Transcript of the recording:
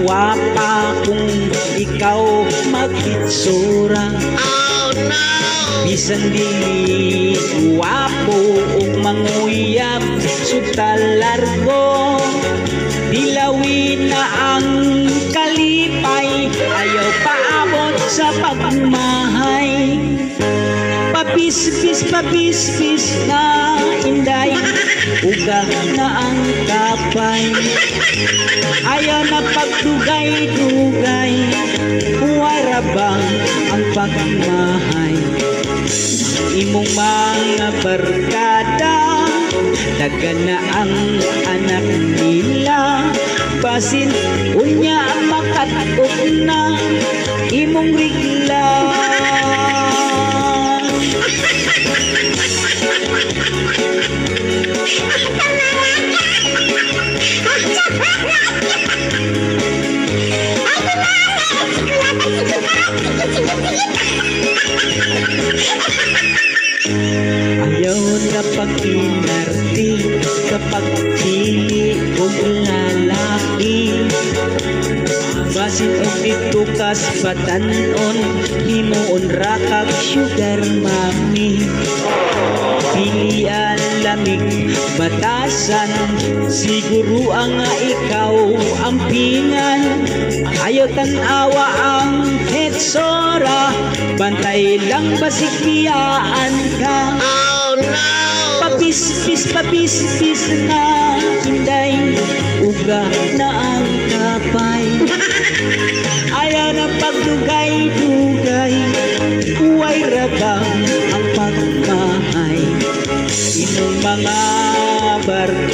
guwapa kung ikaw mag-itsura. Oh no! Bisan di guwapo ug manguyab suta largo, dilawin na ang kalipay, ayaw paabot sa pagmahay. Pabispis na inday, uga na ang kapay. Ayaw na pagdugay-dugay, huwarabang ang pagmahay. Imong mga barkada, dagan na ang anak nila. Basin unya makatok na imong rigla. Ayaw na pag-inarti kapag pili o lalaki. Basin o dito kas batanon, himuon rakag sugar mami. Pilian lamig batasan, siguro ang ikaw ang pingan. Ayaw tanawa ang hetsora, bantay lang basikiyaan ka. Oh no! Pabispis na inday, uga na ang kapay. Ayaw na pagdugay-dugay, huway rabang ang pagmahay. Imong mga barkada,